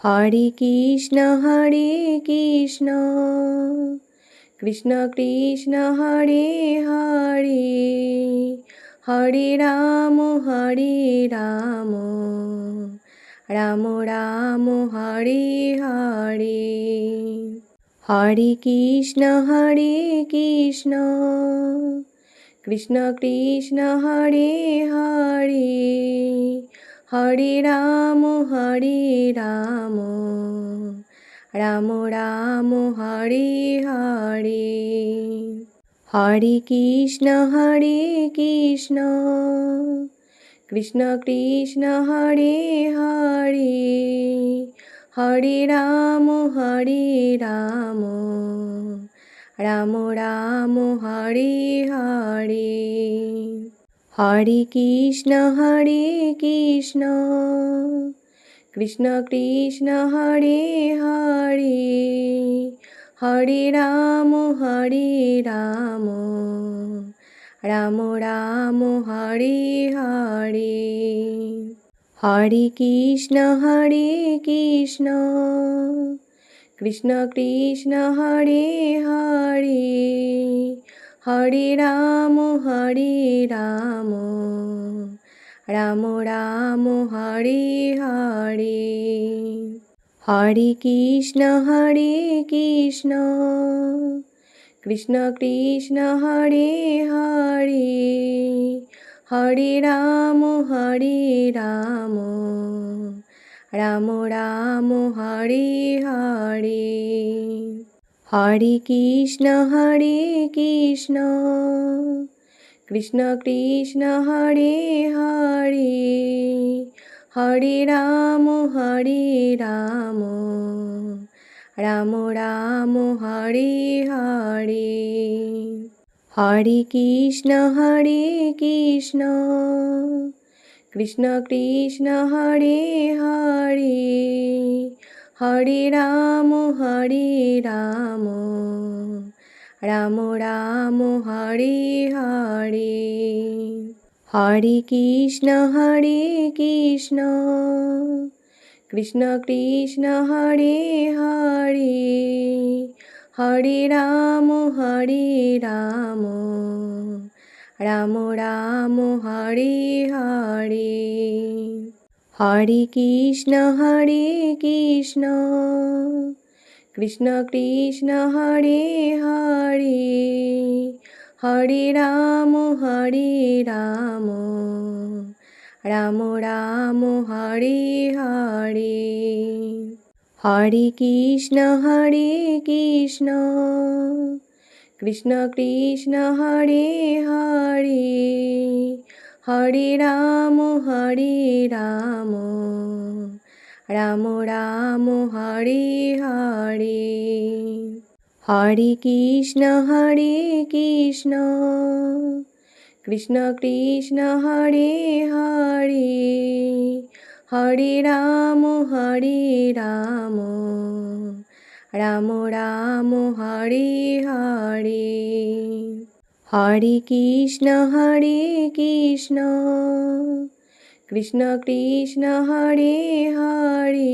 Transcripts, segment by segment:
Hare Krishna Krishna Krishna Hare Hare Hare Ram Ram Ram Hare Hare Hare Krishna Krishna Krishna Hare Hare Hare Ram Ram Ram Hare Hare Hare Krishna Krishna Krishna Hare Hare Hare Ram Ram Ram Hare Hare Hare Krishna Krishna Krishna Hare Hare Hare Ram Ram Ram Hare Hare Hare Krishna Krishna Krishna Hare Hare Hare Ram Ram Ram Hare Hare Hare Krishna Krishna Krishna Hare Hare Hare Ram Ram Ram Hare Hare Hare Krishna Krishna Krishna Hare Hare Hare Ram Ram Ram Hare Hare Hare Krishna Krishna Krishna Hare Hare Hare Ram Ram Ram Hare Hare Hare Krishna Krishna Krishna Hare Hare Hare Ram Ram Ram Hare Hare Hare Krishna Krishna Krishna Hare Hare Hare Ram Ram Ram Hare Hare Hare Krishna Krishna Krishna Hare Hare Hare Ram Ram Ram Hare Hare Hare Krishna Krishna Krishna Hare Hare Hare Ram Ram Ram Hare Hare Hare Krishna Krishna Krishna Hare Hare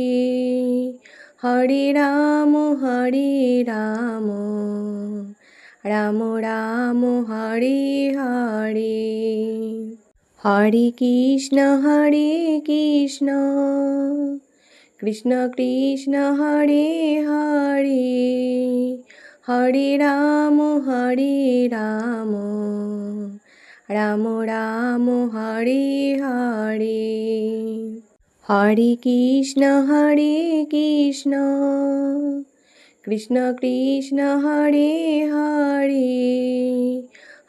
Hare Ram Ram Ram Hare Hare Hare Krishna Krishna Krishna Hare Hare Hare Ram Ram Ram Hare Hare Hare Krishna Krishna Krishna Hare Hare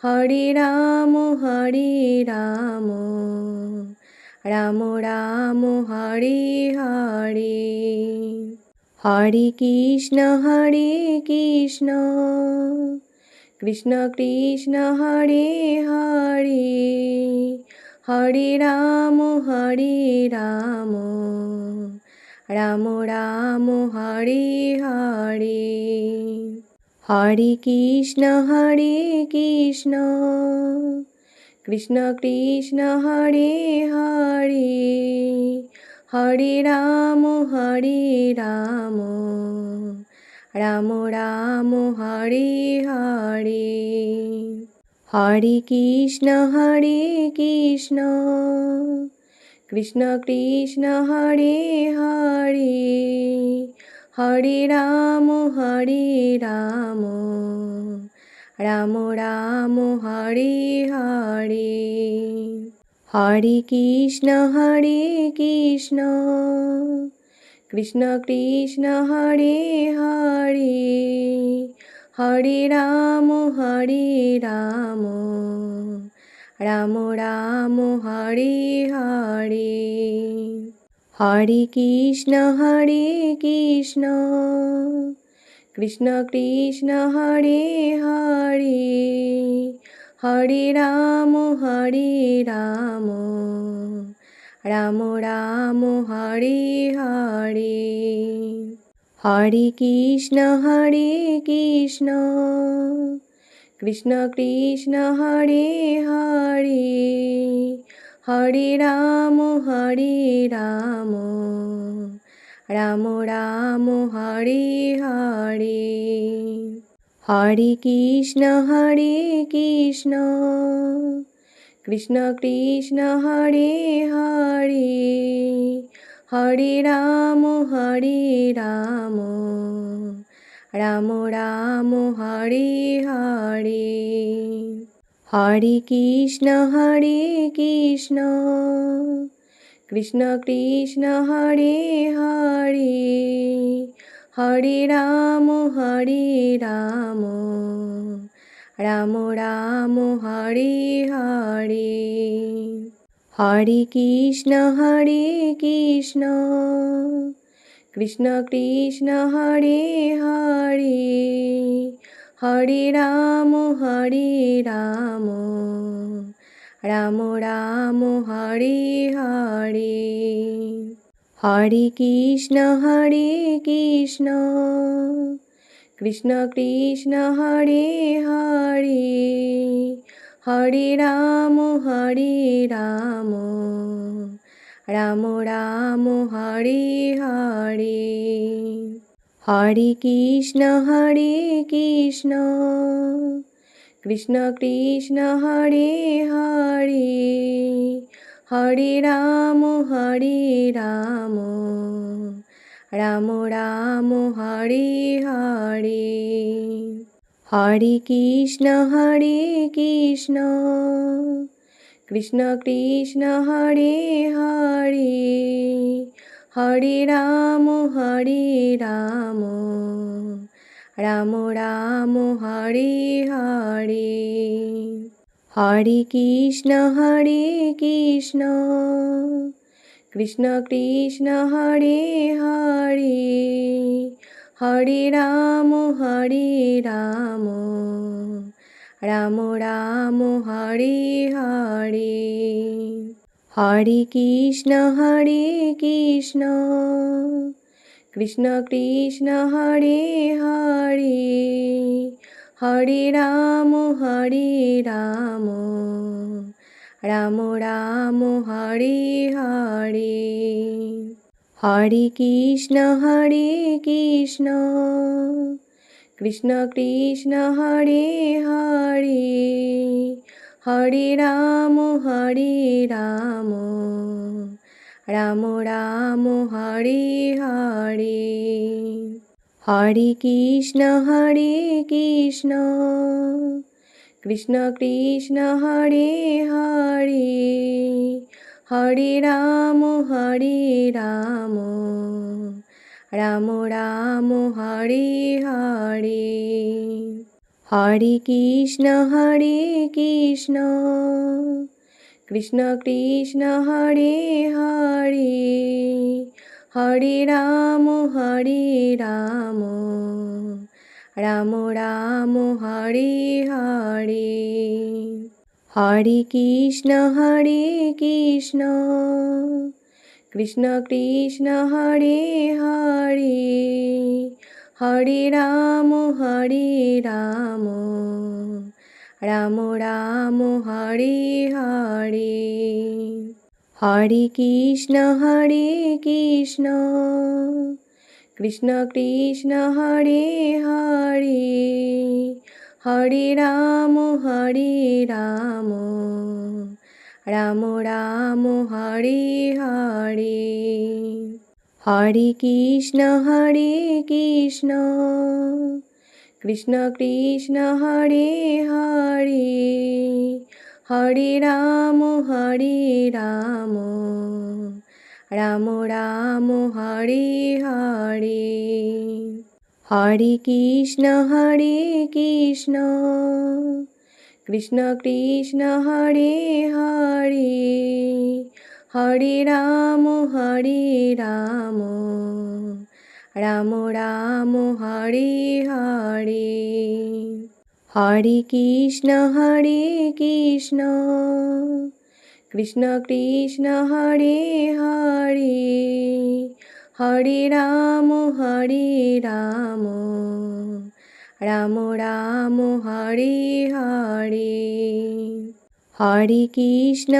Hare Ram Ram Ram Hare Hare Hare Krishna Krishna Krishna Hare Hare Hare Ram Ram Ram Hare Hare Hare Krishna Krishna Krishna Hare Hare Hare Ram Ram Ram Hare Hare, Hare Krishna Krishna Krishna Hare Hare, Hare Ram Ram Ram Hare Hare, Hare Krishna Krishna Krishna Hare Hare, Hare Ram Ram Ram Hare Hare, Hare Krishna Krishna Krishna Hare Hare, Hare Ram Ram Ram Hare Hare, Hare Krishna Krishna Krishna Hare Hare, Hare Ram Ram Hare Hare, Hare Krishna Krishna Krishna Hare Hare, Hare Ram Ram Hare Hare, Hare Krishna Krishna Krishna Hare Hare, Hare Ram Ram Hare Hare, Hare Krishna Krishna Krishna Hare Hare, Hare Ram Ram Hare Hare, Hare Krishna Krishna Krishna Hare Hare, Hare Ram Ram Hare Hare, Hare Krishna Krishna Krishna Hare Hare, Hare Ram Ram Hare Hare, Hare Krishna Krishna Krishna Hare Hare, Hare Ram Ram Hare Hare, Hare Krishna Krishna Krishna Hare Hare, Hare Ram Ram Hare Hare, Hare Krishna Krishna Krishna Hare Hare, Hare Ram Ram Hare Hare, Hare Krishna Krishna Krishna Hare Hare, Hare Ram Ram Hare Hare, Hare Krishna Krishna Krishna Hare Hare, Hare Ram Ram Hare Hare, Hare Krishna Krishna Krishna Hare Hare, Hare Ram Ram Hare Hare, Hare Krishna Krishna Krishna Hare Hare, Hare Ram Ram Hare Hare, Hare Krishna Krishna Krishna Hare Hare Hare Ram Ram Ram Hare Hare Hare Krishna Krishna Krishna Hare Hare Hare Ram Ram Ram Hare Hare Hare Krishna Krishna Krishna Hare Hare Hare Ram Ram Ram Hare Hare Hare Krishna Krishna Krishna Hare Hare Hare Ram Ram Ram Hare Hare Hare Krishna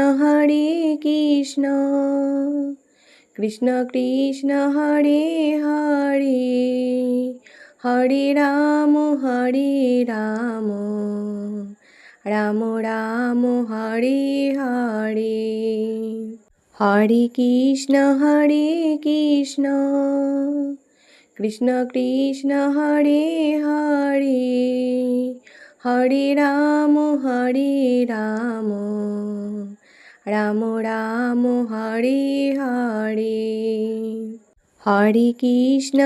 Krishna Krishna Hare Hare Hare Ram Ram Ram Hare Hare Hare Krishna Krishna Krishna Hare Hare Hare Ram Ram Ram Hare Hare Hare Krishna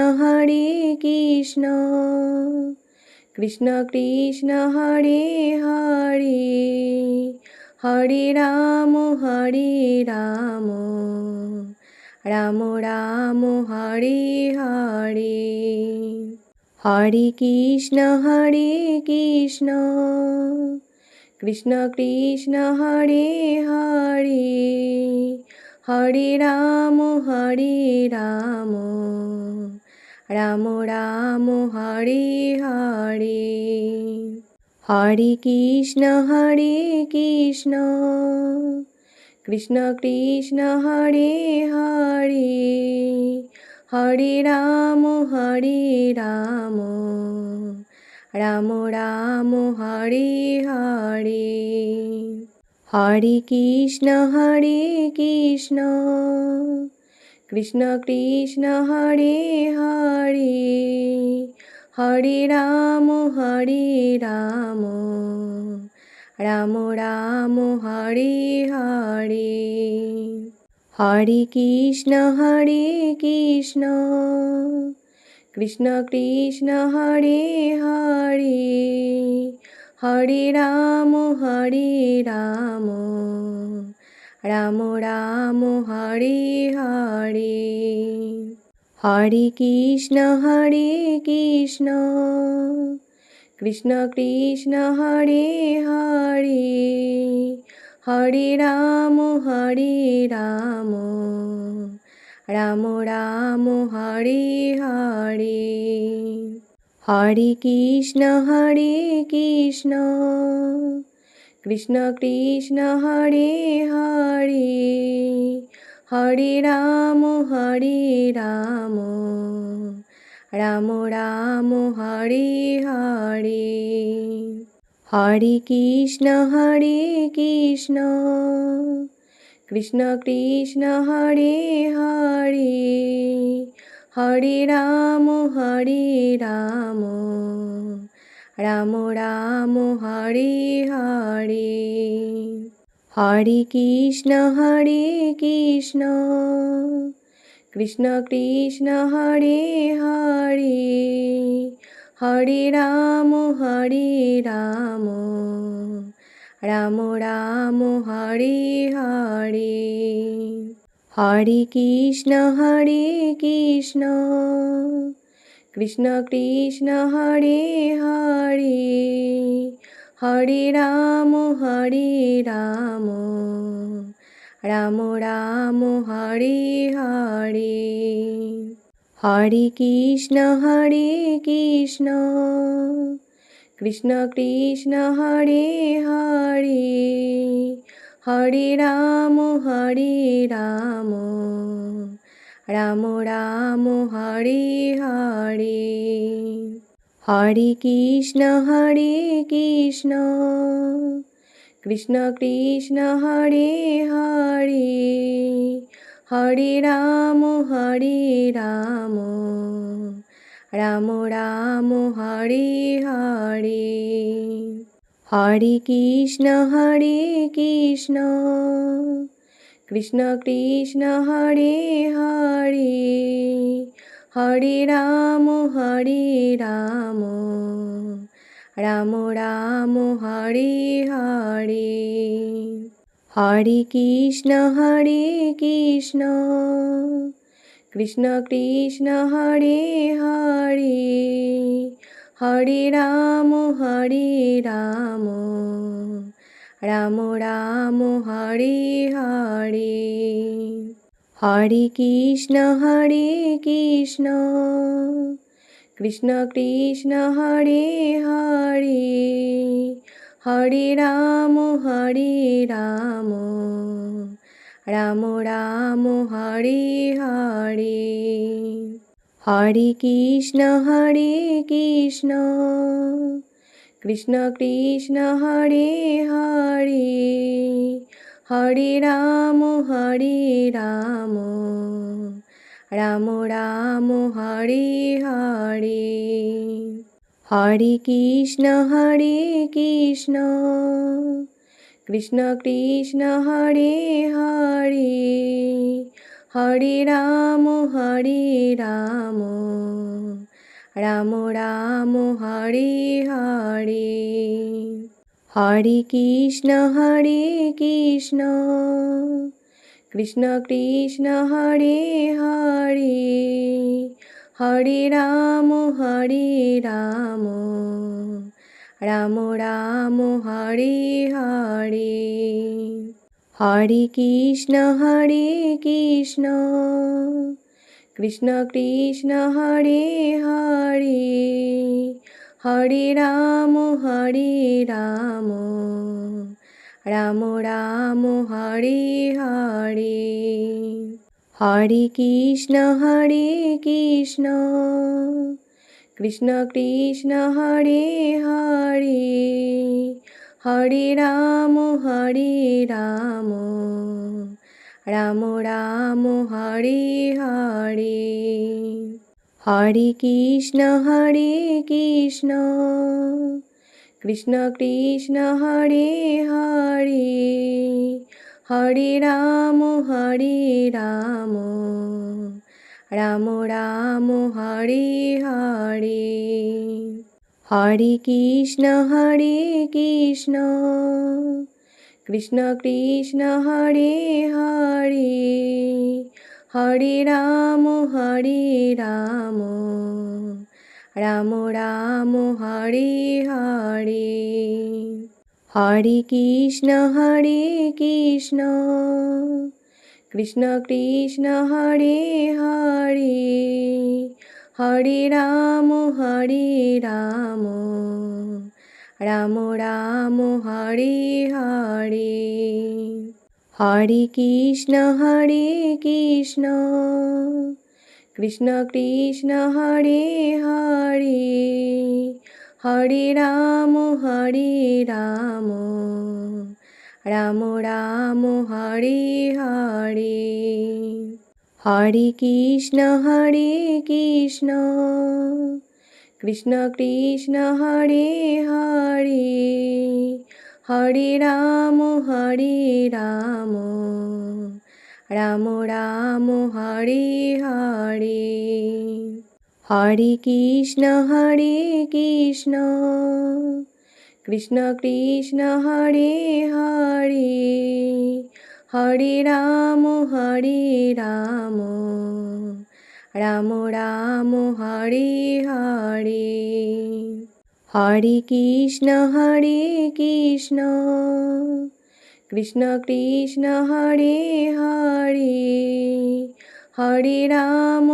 Krishna Krishna Hare Hare Hare Ram Ram Ram Hare Hare Hare Krishna Krishna Krishna Hare Hare Hare Ram Ram Ram Hare Hare Hare Krishna Krishna Krishna Hare Hare Hare Ram Ram Ram Hare Hare Hare Krishna Krishna Krishna Hare Hare Hare Ram Ram Ram Hare Hare Hare Krishna Krishna Krishna Hare Hare Hare Ram Ram Ram Hare Hare Hare Krishna Krishna Krishna Hare Hare Hare Ram Ram Ram Hare Hare Hare Krishna Krishna Krishna Hare Hare Hare Ram Ram Ram Hare Hare Hare Krishna Krishna Krishna Hare Hare Hare Ram Ram Ram Hare Hare Hare Krishna Krishna Krishna Hare Hare Hare Ram Ram Ram Hare Hare Hare Krishna Krishna Krishna Hare Hare Hare Ram Ram Ram Hare Hare Hare Krishna Krishna Krishna Hare Hare Hare Ram Ram Ram Hare Hare, Hare Krishna Krishna Krishna Hare Hare, Hare Ram Ram Ram Hare Hare, Hare Krishna Krishna Krishna Hare Hare, Hare Ram Ram Ram Hare Hare, Hare Krishna Krishna Krishna Hare Hare, Hare Ram Ram Ram Hare Hare, Hare Krishna Krishna Krishna Hare Hare, Hare Ram Ram Ram Hare Hare, Hare Krishna Krishna Krishna Hare Hare, Hare Ram Ram Ram Hare Hare, Hare Krishna Krishna Krishna Hare Hare, Hare Ram Ram Ram Hare Hare, Hare Krishna Krishna Krishna Hare Hare, Hare Ram Ram Ram Hare Hare, Hare Krishna Krishna Krishna Hare Hare, Hare Ram Ram Ram Hare Hare, Hare Krishna Krishna Krishna Hare Hare, Hare Ram Ram Ram Hare Hare, Hare Krishna Krishna Krishna Hare Hare, Hare Ram Ram Ram Hare Hare, Hare Krishna Krishna Krishna Hare Hare, Hare Ram Ram Ram Hare Hare, Hare Krishna Krishna Krishna Hare Hare, Hare Ram Ram Ram Hare Hare, Hare Krishna Krishna Krishna Hare Hare, Hare Ram Ram Ram Hare Hare, Hare Krishna Krishna Krishna Hare Hare, Hare Ram Ram Ram Hare Hare, Hare Krishna Krishna Krishna Hare Hare, Hare Ram Ram Ram Hare Hare, Hare Krishna Krishna Krishna Hare Hare, Hare Ram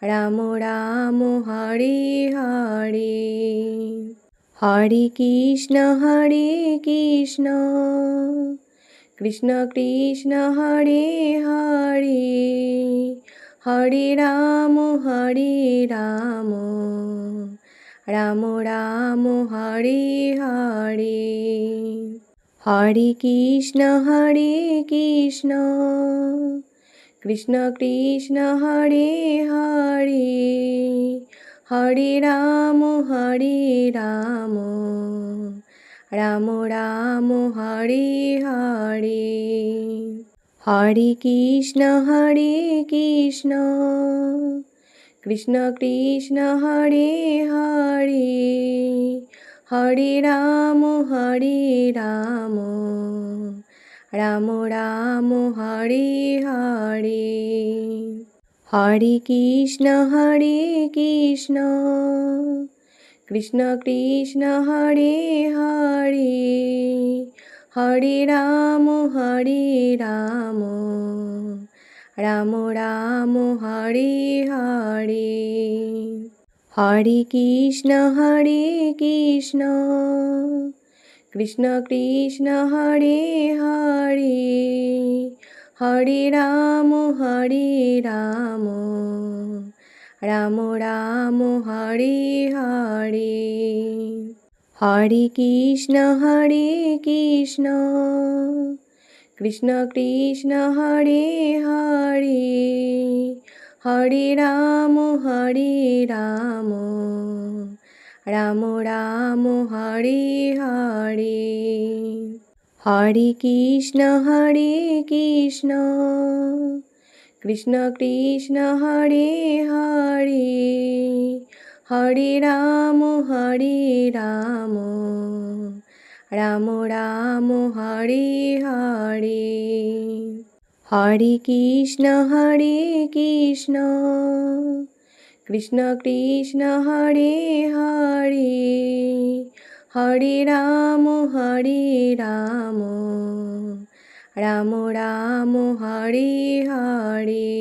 Ram Ram Hare Hare, Hare Krishna Krishna Krishna Hare Hare Hare Ram Ram Ram Hare Hare Hare Krishna Krishna Krishna Hare Hare Hare Ram Ram Ram Hare Hare Hare Krishna Krishna Krishna Hare Hare Hare Ram Ram Hare Hare Hare Krishna Krishna Krishna Hare Hare Hare Ram Ram Hare Hare Hare Krishna Krishna Krishna Hare Hare Hare Ram Ram Hare Hare Hare Krishna Krishna Krishna Hare Hare Hare Ram Ram Hare Hare Hare Krishna Krishna Krishna Hare Hare Hare Ram Ram Hare Hare Hare Krishna Krishna Krishna Hare Hare Hare Ram Ram Hare Hare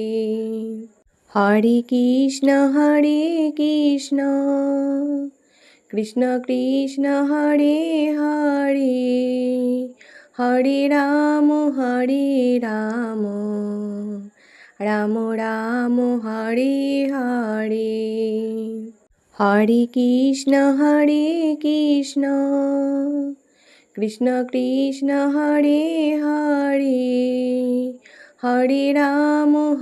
Hare Krishna Krishna Krishna Hare Hare Hare Ram Ram Hare Hare Hare Krishna Krishna Krishna Hare Hare Hare Ram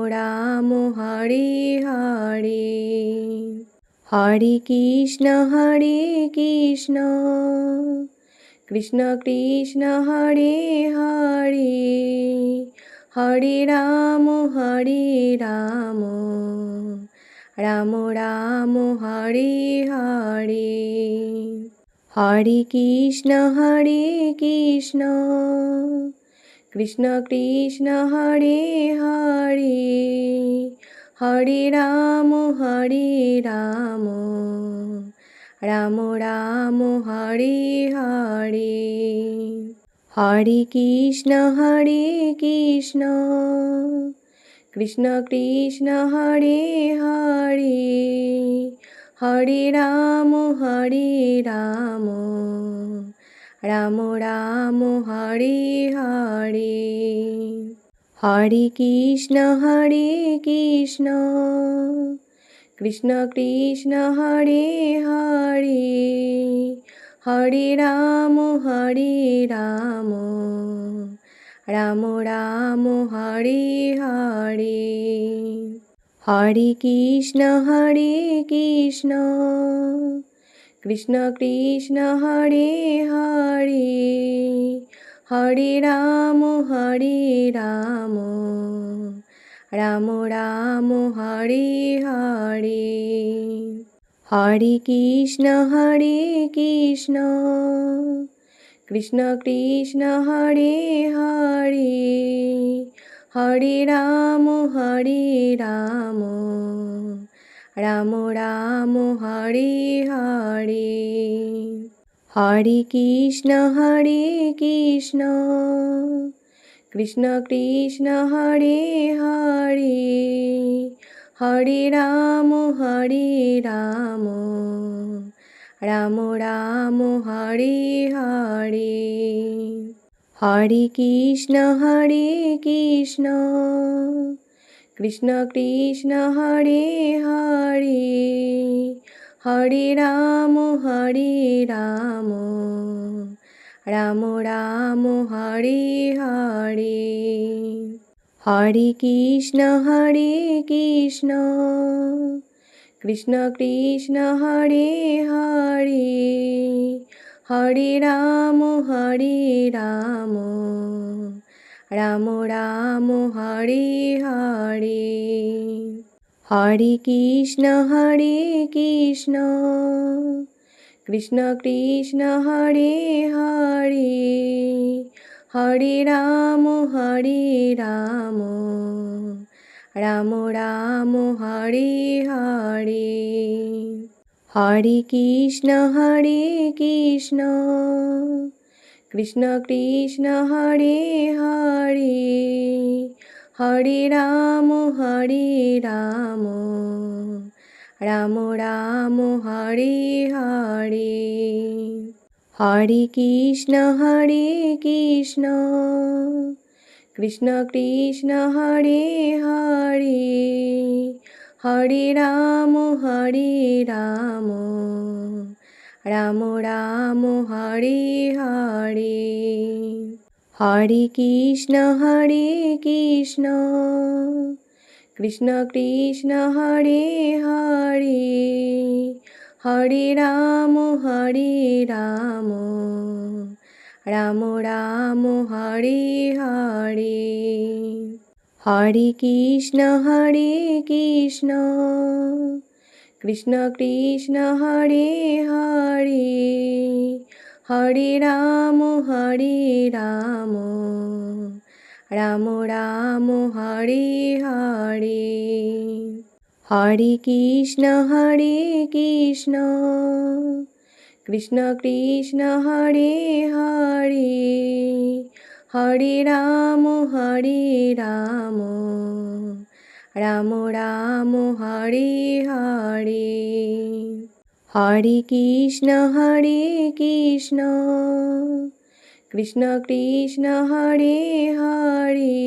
Ram Hare Hare Hare Krishna Krishna Krishna Hare Hare Hare Ram Ram Hare Hare Hare Krishna Krishna Krishna Hare Hare Hare Ram Ram Hare Hare Hare Krishna Krishna Krishna Hare Hare Hare Ram Ram Hare Hare Hare Krishna Krishna Krishna Hare Hare Hare Ram Ram Hare Hare Hare Krishna Krishna Krishna Hare Hare Hare Ram Ram Hare Hare Hare Krishna Krishna Krishna Hare Hare Hare Ram Ram Hare Hare Hare Krishna Krishna Krishna Hare Hare Hare Ram Ram Ram Hare Hare, Hare Krishna Krishna Krishna Hare Hare, Hare Ram Ram Ram Hare Hare, Hare Krishna Krishna Krishna Hare Hare, Hare Ram Ram Ram Hare Hare, Hare Krishna Krishna Krishna Hare Hare, Hare Ram Ram Ram Hare Hare, Hare Krishna Krishna Krishna Hare Hare, Hare Ram Ram Ram Hare Hare, Hare Krishna Krishna Krishna Hare Hare, Hare Ram Ram Ram Hare Hare, Hare Krishna Krishna Krishna Hare Hare, Hare Ram Ram Ram Hare Hare, Hare Krishna Krishna Krishna Hare Hare, Hare Ram Ram Ram Hare Hare, Hare Krishna Krishna Krishna Hare Hare, Hare Ram Ram Ram Hare Hare, Hare Krishna Krishna Krishna Hare Hare,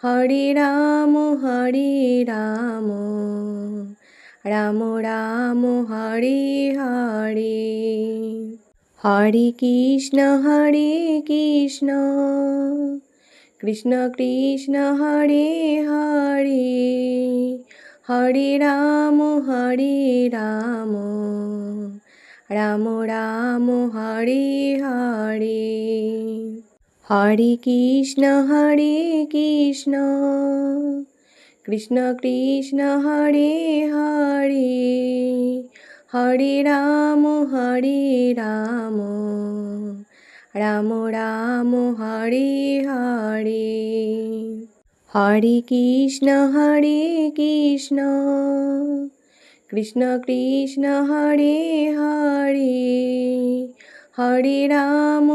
Hare Ram Ram Ram Hare Hare, Hare Krishna Krishna Krishna Hare Hare, Hare Ram Ram Ram Hare Hare, Hare Krishna Krishna Krishna Hare Hare, Hare Ram Ram Ram Hare Hare, Hare Krishna Krishna Krishna Hare Hare, Hare Ram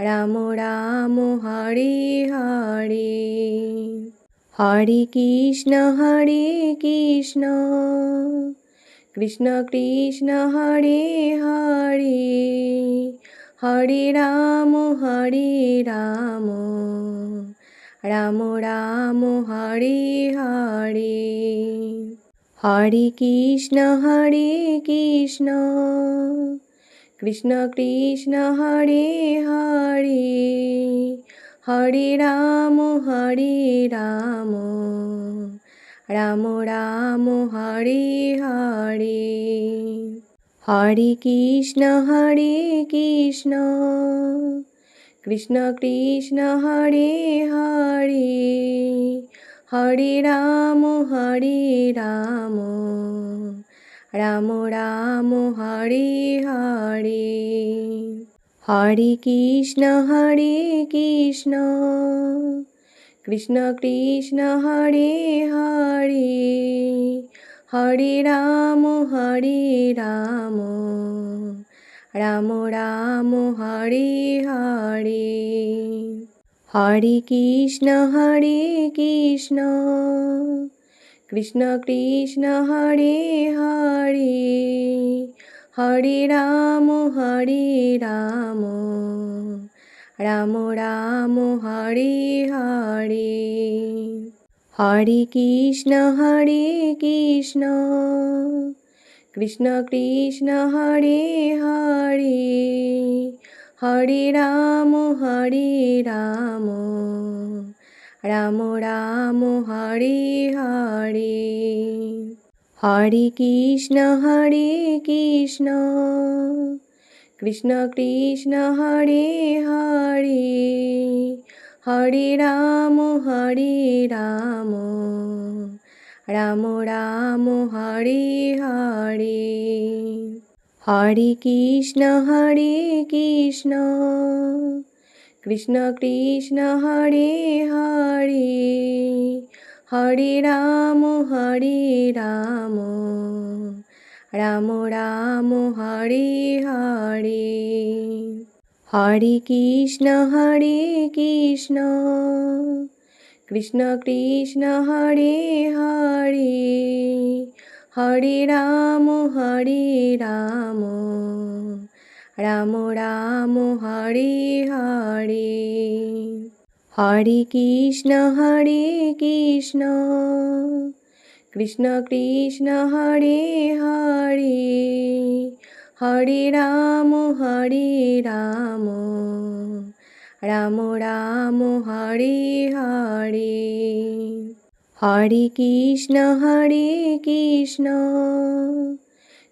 Ram Ram Hare Hare, Hare Krishna Krishna Krishna Hare Hare, Hare Ram Ram Ram Hare Hare, Hare Krishna Krishna Krishna Hare Hare, Hare Ram Ram Ram Hare Hare, Hare Krishna Krishna Krishna Hare Hare, Hare Ram Ram Ram Hare Hare, Hare Krishna Krishna Krishna Hare Hare, Hare Ram Ram Ram Hare Hare, Hare Krishna Krishna Krishna Hare Hare Hare Ram Ram Ram Hare Hare Hare Krishna Krishna Krishna Hare Hare Hare Ram Ram Ram Hare Hare Hare Krishna Krishna Krishna Hare Hare Hare Ram Ram Ram Hare Hare Hare Krishna Krishna Krishna Hare Hare Hare Ram Ram Ram Hare Hare Hare Krishna Krishna Krishna Hare Hare Hare Ram Ram Ram Hare Hare Hare Krishna Krishna Krishna Hare Hare Hare Ram Ram Ram Hare Hare Hare Krishna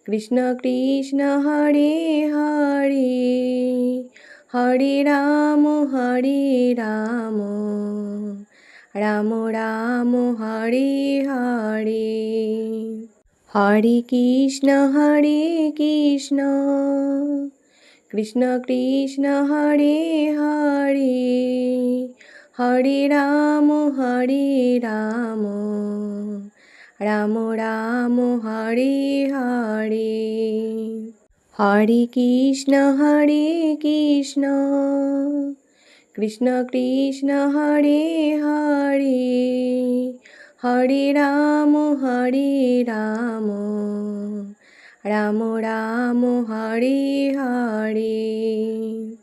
Krishna Krishna Hare Hare Hare Ram Ram Ram Hare Hare Hare Krishna Krishna Krishna Hare Hare Hare Ram Ram Ram Hare Hare Hare Krishna Krishna Krishna Hare Hare Hare Ram Ram Ram Hare Hare